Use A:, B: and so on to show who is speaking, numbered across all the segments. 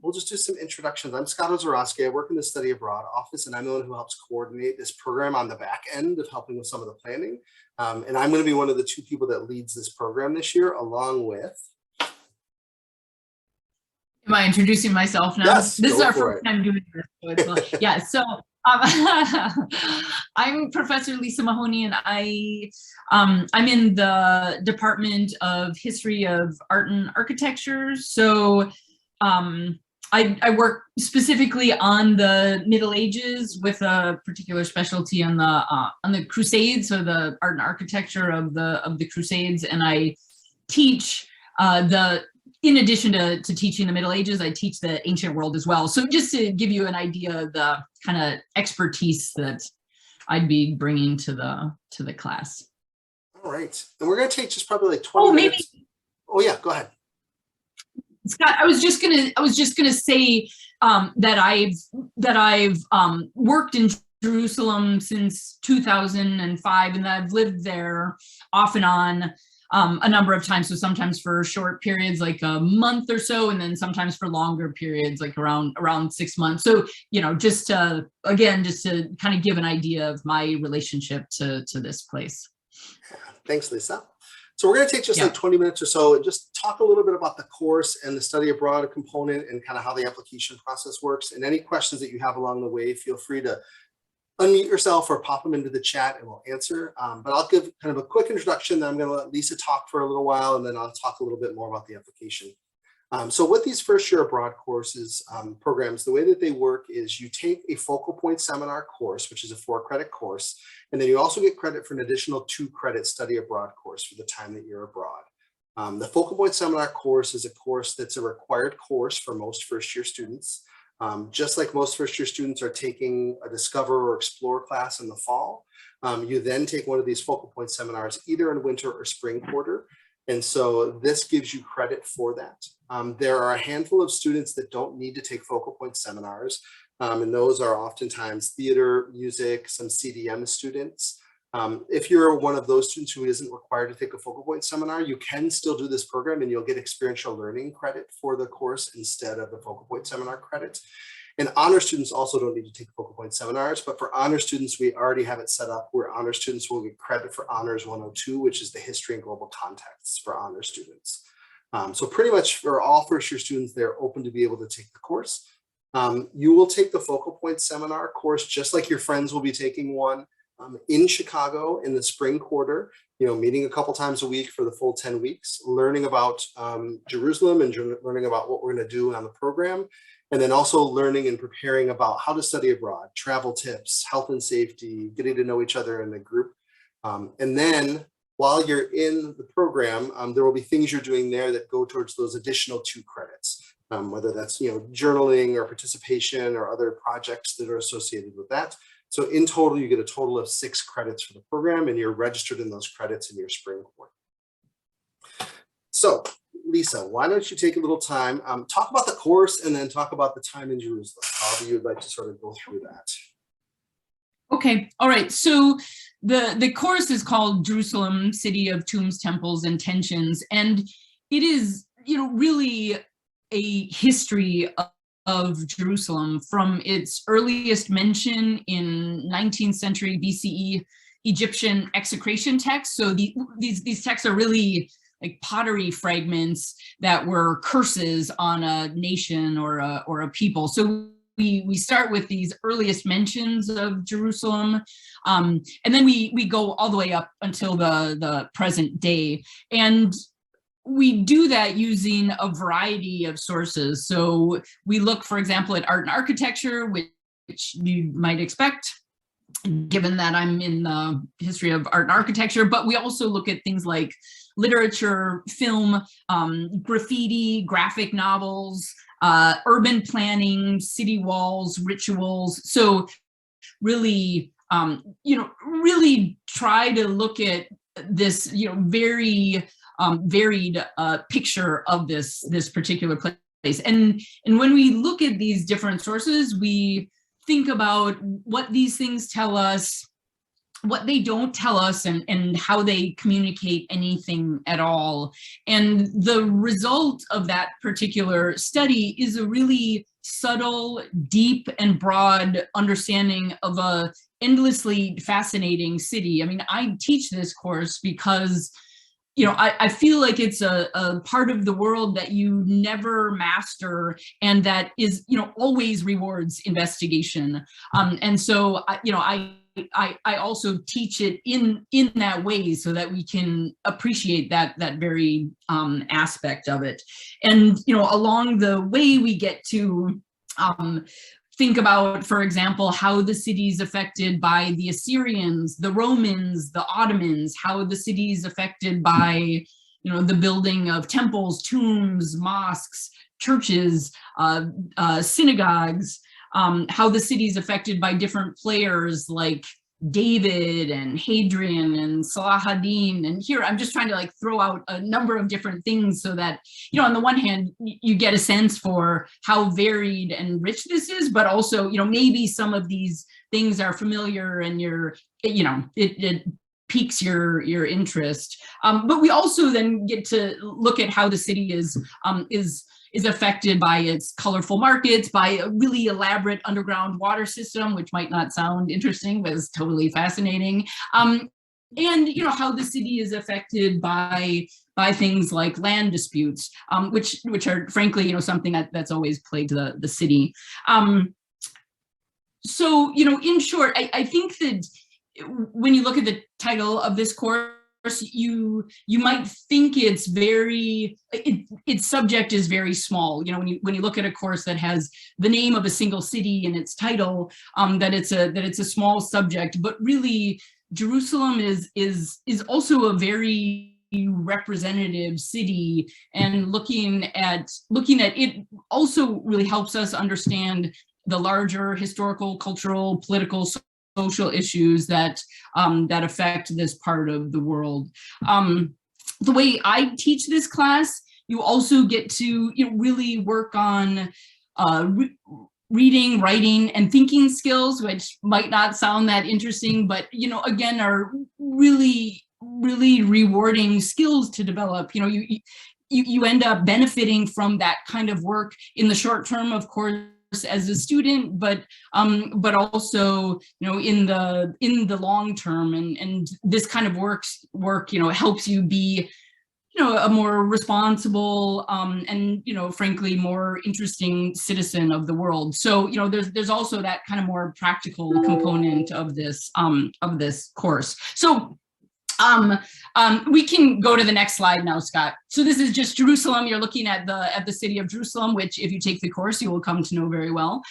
A: we'll just do some introductions. I'm Scott Ozorowski. I work in the Study Abroad office, and I'm the one who helps coordinate this program on the back end of helping with some of the planning. And I'm going to be one of the two people that leads this program this year, along with.
B: Am I introducing myself now?
A: Yes,
B: this is our first time doing this. So it's, yeah, so I'm Professor Lisa Mahoney, and I'm in the Department of History of Art and Architecture. So I work specifically on the Middle Ages with a particular specialty on the Crusades, so the art and architecture of the Crusades, and I teach in addition to teaching the Middle Ages, I teach the ancient world as well. So just to give you an idea of the kind of expertise that I'd be bringing to the class. All
A: right, and we're going to take just probably like 20 minutes. Oh yeah, go ahead.
B: Scott, I was just gonna say that I've worked in Jerusalem since 2005, and that I've lived there off and on a number of times. So sometimes for short periods, like a month or so, and then sometimes for longer periods, like around 6 months. So just to kind of give an idea of my relationship to this place.
A: Thanks, Lisa. So we're going to take just like 20 minutes or so and just talk a little bit about the course and the study abroad component and kind of how the application process works. And any questions that you have along the way, feel free to unmute yourself or pop them into the chat and we'll answer. But I'll give kind of a quick introduction. Then I'm going to let Lisa talk for a little while, and then I'll talk a little bit more about the application. So with these first year abroad courses, programs, the way that they work is you take a focal point seminar course, which is a 4-credit course, and then you also get credit for an additional 2-credit study abroad course for the time that you're abroad. The focal point seminar course is a course that's a required course for most first year students. Just like most first year students are taking a Discover or Explore class in the fall, you then take one of these focal point seminars either in winter or spring quarter. And so this gives you credit for that. There are a handful of students that don't need to take focal point seminars. And those are oftentimes theater, music, some CDM students. If you're one of those students who isn't required to take a focal point seminar, you can still do this program and you'll get experiential learning credit for the course instead of the focal point seminar credit. And honor students also don't need to take focal point seminars, but for honor students, we already have it set up where honor students will get credit for Honors 102, which is the history and global contexts for honor students. So pretty much for all first year students, they're open to be able to take the course. You will take the focal point seminar course, just like your friends will be taking one in Chicago in the spring quarter, meeting a couple times a week for the full 10 weeks, learning about Jerusalem and learning about what we're going to do on the program. And then also learning and preparing about how to study abroad, travel tips, health and safety, getting to know each other in the group. And then while you're in the program, there will be things you're doing there that go towards those additional 2 credits, whether that's journaling or participation or other projects that are associated with that. So in total, you get a total of 6 credits for the program, and you're registered in those credits in your spring quarter. So Lisa, why don't you take a little time, talk about the course and then talk about the time in Jerusalem, however you'd like to sort of go through that.
B: Okay, all right. So the course is called Jerusalem, City of Tombs, Temples, and Tensions. And it is, really a history of Jerusalem from its earliest mention in 19th century BCE Egyptian execration texts. So these texts are really like pottery fragments that were curses on a nation or a people. So we start with these earliest mentions of Jerusalem, and then we go all the way up until the present day. And we do that using a variety of sources. So we look, for example, at art and architecture, which you might expect, given that I'm in the history of art and architecture, but we also look at things like literature, film, graffiti, graphic novels, urban planning, city walls, rituals. So really, really try to look at this, very varied picture of this particular place. And when we look at these different sources, we think about what these things tell us what they don't tell us, and how they communicate anything at all. And the result of that particular study is a really subtle, deep, and broad understanding of a endlessly fascinating city. I mean, I teach this course because I feel like it's a part of the world that you never master, and that is, always rewards investigation. And so, I also teach it in that way so that we can appreciate that very aspect of it. And, along the way we get to think about, for example, how the city's affected by the Assyrians, the Romans, the Ottomans, how the city's affected by, the building of temples, tombs, mosques, churches, synagogues, how the city's affected by different players like David and Hadrian and Salah ad-Din. And here I'm just trying to like throw out a number of different things so that, on the one hand, you get a sense for how varied and rich this is, but also, maybe some of these things are familiar and it piques your interest. But we also then get to look at how the city is affected by its colorful markets, by a really elaborate underground water system, which might not sound interesting, but is totally fascinating. And how the city is affected by things like land disputes, which are frankly, something that's always plagued the city. So, in short, I think that when you look at the title of this course, you might think it's its subject is very small. When you look at a course that has the name of a single city in its title, that it's a small subject, but really Jerusalem is also a very representative city, and looking at it also really helps us understand the larger historical, cultural, political, social issues that affect this part of the world. The way I teach this class, you also get to really work on reading, writing, and thinking skills, which might not sound that interesting, but again, are really, really rewarding skills to develop. You end up benefiting from that kind of work in the short term, of course, as a student, but also in the long term, and this kind of work helps you be a more responsible and frankly more interesting citizen of the world. So there's also that kind of more practical component of this course. So we can go to the next slide now, Scott. So this is just Jerusalem. You're looking at the city of Jerusalem, which if you take the course, you will come to know very well.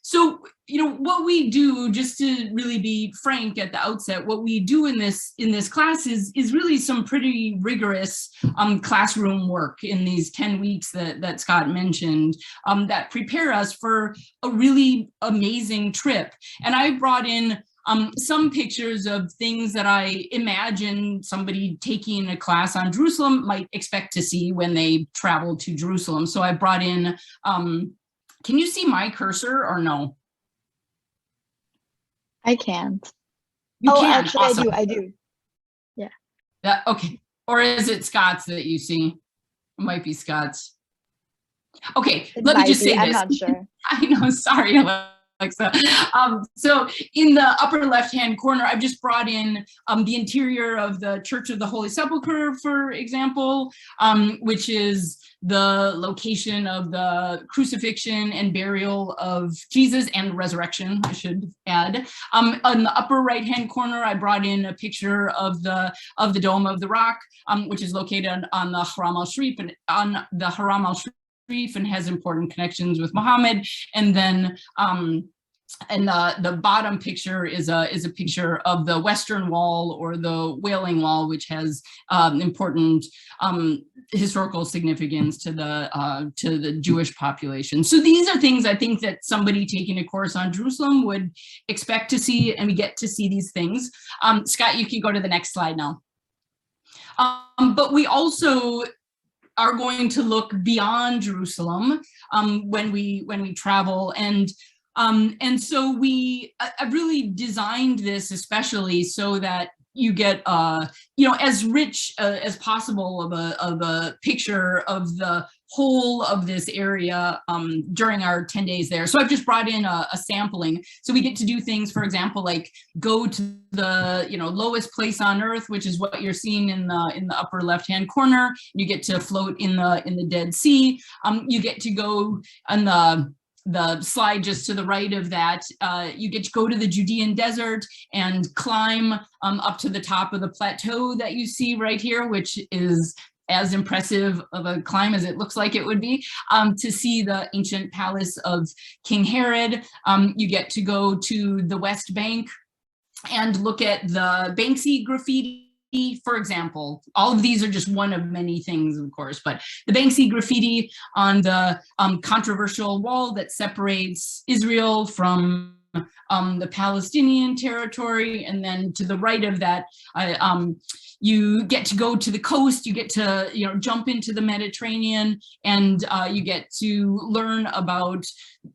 B: So what we do, just to really be frank at the outset, what we do in this class is really some pretty rigorous classroom work in these 10 weeks that Scott mentioned, that prepare us for a really amazing trip. And I brought in some pictures of things that I imagine somebody taking a class on Jerusalem might expect to see when they travel to Jerusalem. So I brought in, can you see my cursor or no?
C: I can't.
B: You can.
C: Actually,
B: Awesome.
C: I do. Yeah.
B: Okay. Or is it Scott's that you see? It might be Scott's. Okay, let me just say this.
C: I'm not sure.
B: I know, sorry, Alexa. So in the upper left-hand corner, I've just brought in the interior of the Church of the Holy Sepulchre, for example, which is the location of the crucifixion and burial of Jesus, and resurrection, I should add. On the upper right-hand corner, I brought in a picture of the Dome of the Rock, which is located on the Haram al-Sharif, and has important connections with Muhammad. And then and the bottom picture is a picture of the Western Wall, or the Wailing Wall, which has important historical significance to the Jewish population. So these are things I think that somebody taking a course on Jerusalem would expect to see, and we get to see these things. Scott, you can go to the next slide now. But we also are going to look beyond Jerusalem when we travel, and And so I've really designed this especially so that you get, as rich as possible of a picture of the whole of this area during our 10 days there. So I've just brought in a sampling. So we get to do things, for example, like go to the lowest place on Earth, which is what you're seeing in the upper left-hand corner. You get to float in the Dead Sea. You get to go on the slide just to the right of that, you get to go to the Judean desert and climb up to the top of the plateau that you see right here, which is as impressive of a climb as it looks like it would be, to see the ancient palace of King Herod. You get to go to the West Bank and look at the Banksy graffiti, for example. All of these are just one of many things, of course, but the Banksy graffiti on the controversial wall that separates Israel from the Palestinian territory. And then to the right of that, you get to go to the coast, you get to jump into the Mediterranean, and you get to learn about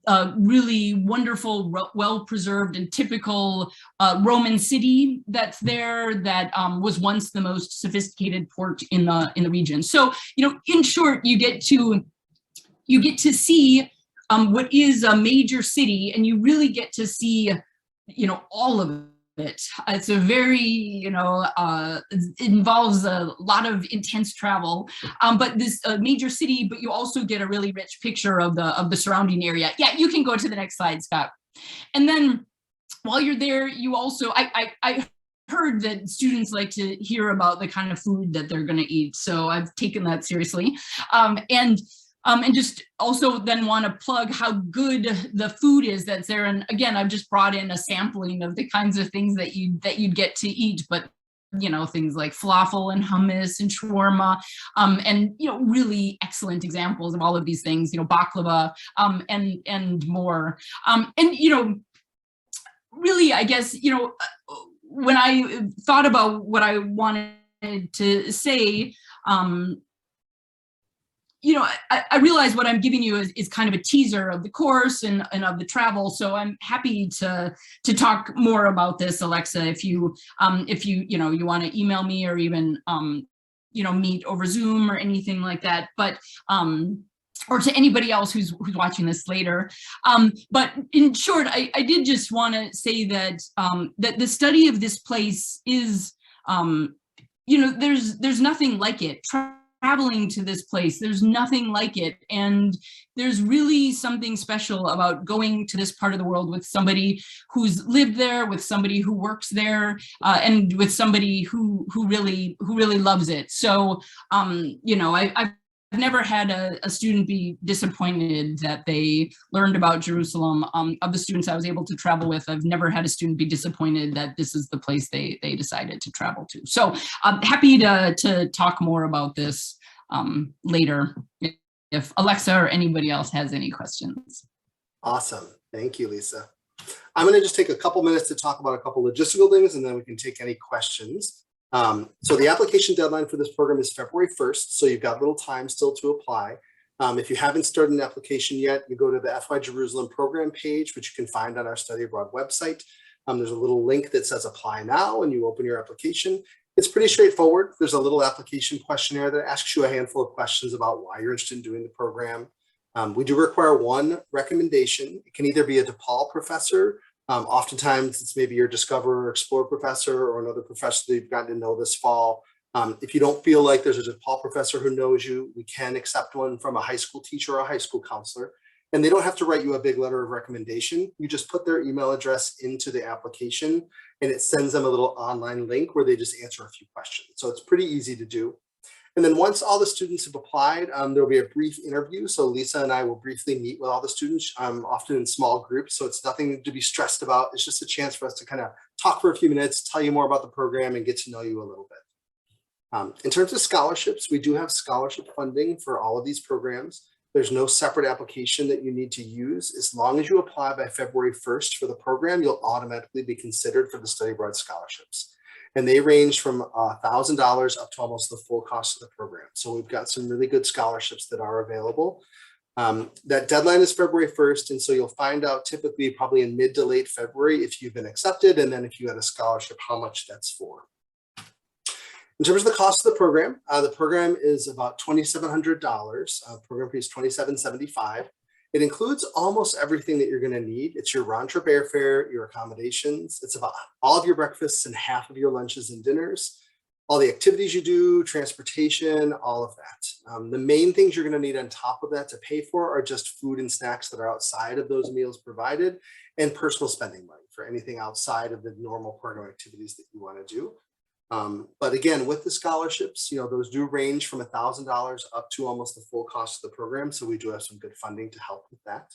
B: a really wonderful, well-preserved and typical Roman city that's there that was once the most sophisticated port in the region. So, in short, you get to see what is a major city, and you really get to see, all of it. It's a very, it involves a lot of intense travel, but this major city, but you also get a really rich picture of the surrounding area. Yeah, you can go to the next slide, Scott. And then while you're there, you also, I heard that students like to hear about the kind of food that they're going to eat. So I've taken that seriously. And just also then want to plug how good the food is that's there. And again, I've just brought in a sampling of the kinds of things that you'd get to eat, but things like falafel and hummus and shawarma, and really excellent examples of all of these things, baklava, and more. And really, I guess, when I thought about what I wanted to say, I realize what I'm giving you is kind of a teaser of the course and of the travel. So I'm happy to talk more about this, Alexa, if you you want to email me or even meet over Zoom or anything like that. But or to anybody else who's watching this later. But in short, I did just want to say that that the study of this place is, there's nothing like it. Traveling to this place, there's nothing like it. And there's really something special about going to this part of the world with somebody who's lived there, with somebody who works there, and with somebody who really loves it. So, I've never had a student be disappointed that they learned about Jerusalem. Of the students I was able to travel with, I've never had a student be disappointed that this is the place they decided to travel to. So I'm happy to talk more about this later if Alexa or anybody else has any questions.
A: Awesome. Thank you, Lisa. I'm going to just take a couple minutes to talk about a couple logistical things, and then we can take any questions. So the application deadline for this program is February 1st, so you've got a little time still to apply. If you haven't started an application yet, you go to the FY Jerusalem program page, which you can find on our Study Abroad website. There's a little link that says apply now, and you open your application. It's pretty straightforward. There's a little application questionnaire that asks you a handful of questions about why you're interested in doing the program. We do require one recommendation. It can either be a DePaul professor. Oftentimes it's maybe your Discover or Explore professor or another professor that you've gotten to know this fall. If you don't feel like there's a DePaul professor who knows you, we can accept one from a high school teacher or a high school counselor. And they don't have to write you a big letter of recommendation. You just put their email address into the application and it sends them a little online link where they just answer a few questions. So it's pretty easy to do. And then once all the students have applied, there'll be a brief interview. So Lisa and I will briefly meet with all the students, often in small groups. So it's nothing to be stressed about. It's just a chance for us to kind of talk for a few minutes, tell you more about the program and get to know you a little bit. In terms of scholarships, we do have scholarship funding for all of these programs. There's no separate application that you need to use. As long as you apply by February 1st for the program, you'll automatically be considered for the Study Abroad scholarships. And they range from $1,000 up to almost the full cost of the program. So we've got some really good scholarships that are available. That deadline is February 1st. And so you'll find out typically probably in mid to late February if you've been accepted, and then if you had a scholarship, how much that's for. In terms of the cost of the program is about $2,700. Program fee is $2,775. It includes almost everything that you're going to need. It's your round-trip airfare, your accommodations. It's about all of your breakfasts and half of your lunches and dinners, all the activities you do, transportation, all of that. The main things you're going to need on top of that to pay for are just food and snacks that are outside of those meals provided, and personal spending money for anything outside of the normal program activities that you want to do. But again, with the scholarships, those do range from $1,000 up to almost the full cost of the program. So we do have some good funding to help with that.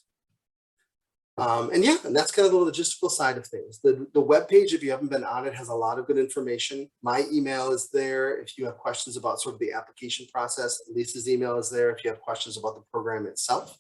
A: And that's kind of the logistical side of things. The webpage, if you haven't been on it, has a lot of good information. My email is there. If you have questions about sort of the application process, Lisa's email is there. If you have questions about the program itself.